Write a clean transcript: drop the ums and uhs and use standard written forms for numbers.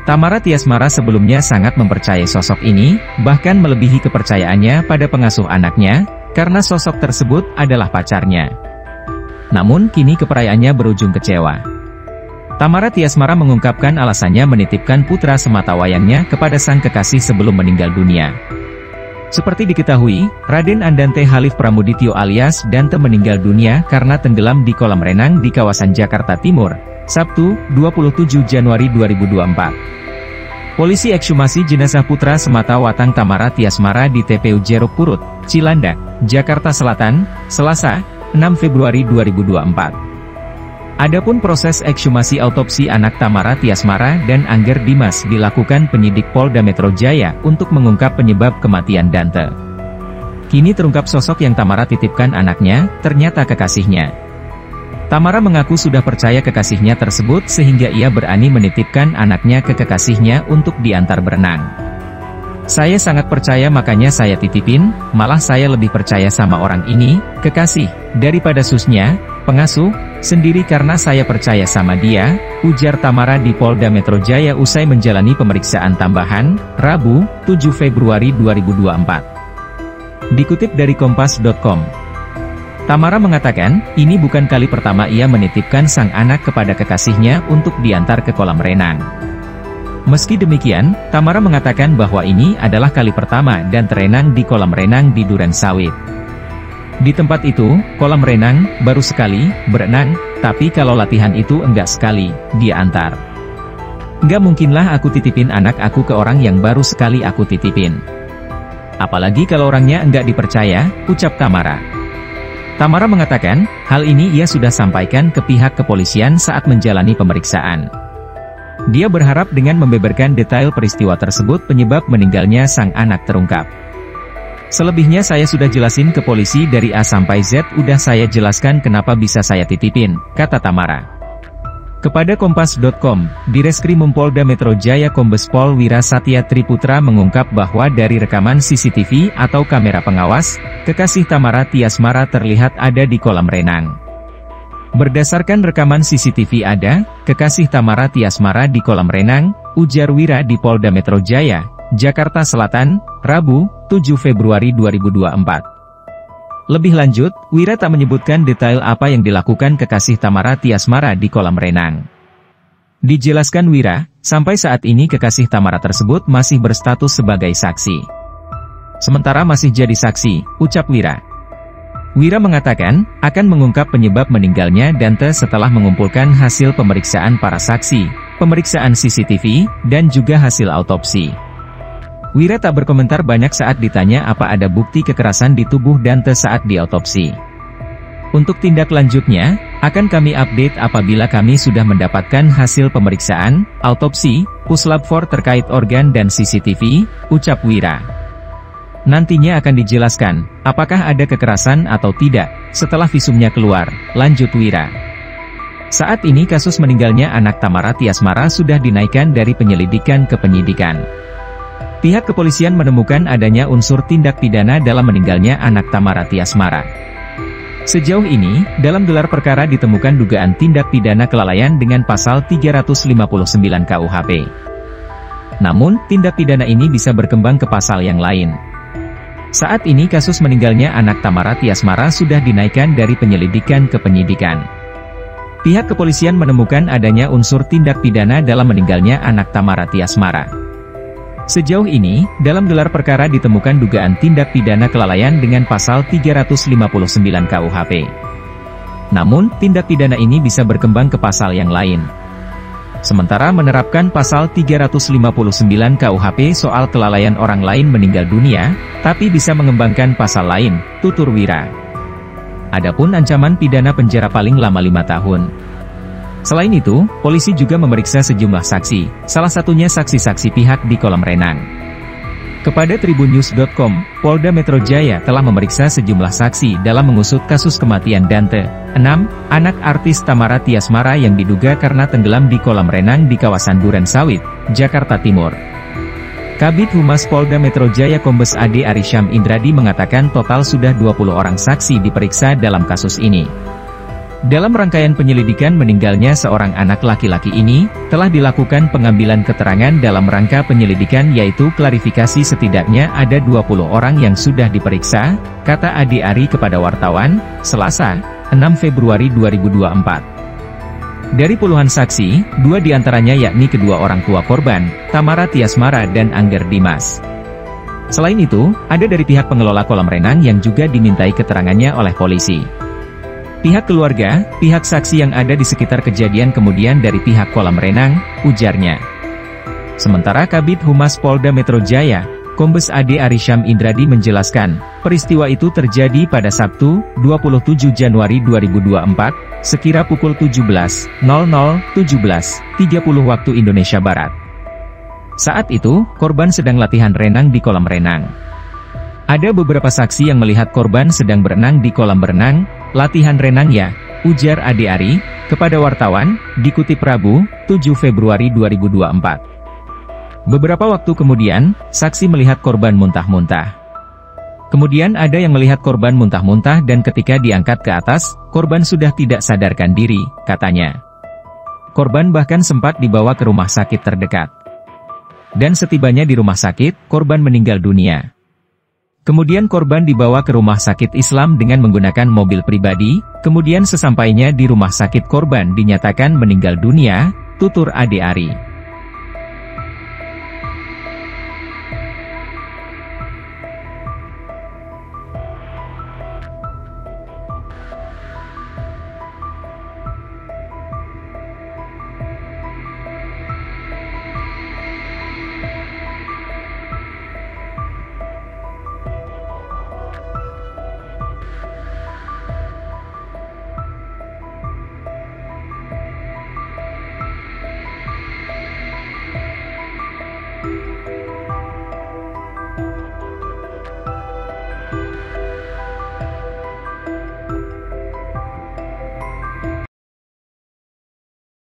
Tamara Tiasmara sebelumnya sangat mempercayai sosok ini, bahkan melebihi kepercayaannya pada pengasuh anaknya, karena sosok tersebut adalah pacarnya. Namun kini kepercayaannya berujung kecewa. Tamara Tiasmara mengungkapkan alasannya menitipkan putra sematawayangnya kepada sang kekasih sebelum meninggal dunia. Seperti diketahui, Raden Andante Halif Pramudityo alias Dante meninggal dunia karena tenggelam di kolam renang di kawasan Jakarta Timur, Sabtu, 27 Januari 2024. Polisi ekshumasi jenazah putra sematawayang Tamara Tiasmara di TPU Jeruk Purut, Cilandak, Jakarta Selatan, Selasa, 6 Februari 2024. Adapun proses ekshumasi autopsi anak Tamara Tiasmara dan Angger Dimas dilakukan penyidik Polda Metro Jaya untuk mengungkap penyebab kematian Dante. Kini terungkap sosok yang Tamara titipkan anaknya, ternyata kekasihnya. Tamara mengaku sudah percaya kekasihnya tersebut sehingga ia berani menitipkan anaknya ke kekasihnya untuk diantar berenang. Saya sangat percaya makanya saya titipin, malah saya lebih percaya sama orang ini, kekasih, daripada susnya, pengasuh, sendiri karena saya percaya sama dia, ujar Tamara di Polda Metro Jaya usai menjalani pemeriksaan tambahan, Rabu, 7 Februari 2024. Dikutip dari Kompas.com. Tamara mengatakan, ini bukan kali pertama ia menitipkan sang anak kepada kekasihnya untuk diantar ke kolam renang. Meski demikian, Tamara mengatakan bahwa ini adalah kali pertama dan terenang di kolam renang di Duren Sawit. Di tempat itu, kolam renang, baru sekali, berenang, tapi kalau latihan itu enggak sekali, dia antar. Enggak mungkinlah aku titipin anak aku ke orang yang baru sekali aku titipin. Apalagi kalau orangnya enggak dipercaya, ucap Tamara. Tamara mengatakan, hal ini ia sudah sampaikan ke pihak kepolisian saat menjalani pemeriksaan. Dia berharap dengan membeberkan detail peristiwa tersebut penyebab meninggalnya sang anak terungkap. Selebihnya saya sudah jelasin ke polisi dari A sampai Z, udah saya jelaskan kenapa bisa saya titipin, kata Tamara. Kepada Kompas.com, Direskrim Polda Metro Jaya Kombes Pol Wira Satya Triputra mengungkap bahwa dari rekaman CCTV atau kamera pengawas, kekasih Tamara Tiasmara terlihat ada di kolam renang. Berdasarkan rekaman CCTV ada, kekasih Tamara Tiasmara di kolam renang, ujar Wira di Polda Metro Jaya, Jakarta Selatan, Rabu, 7 Februari 2024. Lebih lanjut, Wira tak menyebutkan detail apa yang dilakukan kekasih Tamara Tiasmara di kolam renang. Dijelaskan Wira, sampai saat ini kekasih Tamara tersebut masih berstatus sebagai saksi. Sementara masih jadi saksi, ucap Wira. Wira mengatakan, akan mengungkap penyebab meninggalnya Dante setelah mengumpulkan hasil pemeriksaan para saksi, pemeriksaan CCTV, dan juga hasil autopsi. Wira tak berkomentar banyak saat ditanya apa ada bukti kekerasan di tubuh Dante saat diautopsi. Untuk tindak lanjutnya, akan kami update apabila kami sudah mendapatkan hasil pemeriksaan, autopsi, puslab 4 terkait organ dan CCTV, ucap Wira. Nantinya akan dijelaskan, apakah ada kekerasan atau tidak, setelah visumnya keluar, lanjut Wira. Saat ini kasus meninggalnya anak Tamara Tiasmara sudah dinaikkan dari penyelidikan ke penyidikan. Pihak kepolisian menemukan adanya unsur tindak pidana dalam meninggalnya anak Tamara Tiasmara. Sejauh ini, dalam gelar perkara ditemukan dugaan tindak pidana kelalaian dengan pasal 359 KUHP. Namun, tindak pidana ini bisa berkembang ke pasal yang lain. Saat ini kasus meninggalnya anak Tamara Tiasmara sudah dinaikkan dari penyelidikan ke penyidikan. Pihak kepolisian menemukan adanya unsur tindak pidana dalam meninggalnya anak Tamara Tiasmara. Sejauh ini, dalam gelar perkara ditemukan dugaan tindak pidana kelalaian dengan pasal 359 KUHP. Namun, tindak pidana ini bisa berkembang ke pasal yang lain. Sementara menerapkan pasal 359 KUHP soal kelalaian orang lain meninggal dunia, tapi bisa mengembangkan pasal lain, tutur Wira. Adapun ancaman pidana penjara paling lama 5 tahun. Selain itu, polisi juga memeriksa sejumlah saksi, salah satunya saksi-saksi pihak di kolam renang. Kepada Tribunnews.com, Polda Metro Jaya telah memeriksa sejumlah saksi dalam mengusut kasus kematian Dante, 6, anak artis Tamara Tiasmara yang diduga karena tenggelam di kolam renang di kawasan Duren Sawit, Jakarta Timur. Kabid Humas Polda Metro Jaya Kombes Ade Arysyam Indradi mengatakan total sudah 20 orang saksi diperiksa dalam kasus ini. Dalam rangkaian penyelidikan meninggalnya seorang anak laki-laki ini, telah dilakukan pengambilan keterangan dalam rangka penyelidikan yaitu klarifikasi setidaknya ada 20 orang yang sudah diperiksa, kata Ade Ari kepada wartawan, Selasa, 6 Februari 2024. Dari puluhan saksi, 2 diantaranya yakni kedua orang tua korban, Tamara Tiasmara dan Angger Dimas. Selain itu, ada dari pihak pengelola kolam renang yang juga dimintai keterangannya oleh polisi. Pihak keluarga, pihak saksi yang ada di sekitar kejadian kemudian dari pihak kolam renang, ujarnya. Sementara Kabid Humas Polda Metro Jaya, Kombes Ade Ari Syam Indradi menjelaskan, peristiwa itu terjadi pada Sabtu, 27 Januari 2024, sekira pukul 17.00, 17.30 waktu Indonesia Barat. Saat itu, korban sedang latihan renang di kolam renang. Ada beberapa saksi yang melihat korban sedang berenang di kolam berenang, latihan renang ya, ujar Ade Ari, kepada wartawan, dikutip Rabu, 7 Februari 2024. Beberapa waktu kemudian, saksi melihat korban muntah-muntah. Kemudian ada yang melihat korban muntah-muntah dan ketika diangkat ke atas, korban sudah tidak sadarkan diri, katanya. Korban bahkan sempat dibawa ke rumah sakit terdekat. Dan setibanya di rumah sakit, korban meninggal dunia. Kemudian korban dibawa ke rumah sakit Islam dengan menggunakan mobil pribadi, kemudian sesampainya di rumah sakit korban dinyatakan meninggal dunia, tutur Ade Ari.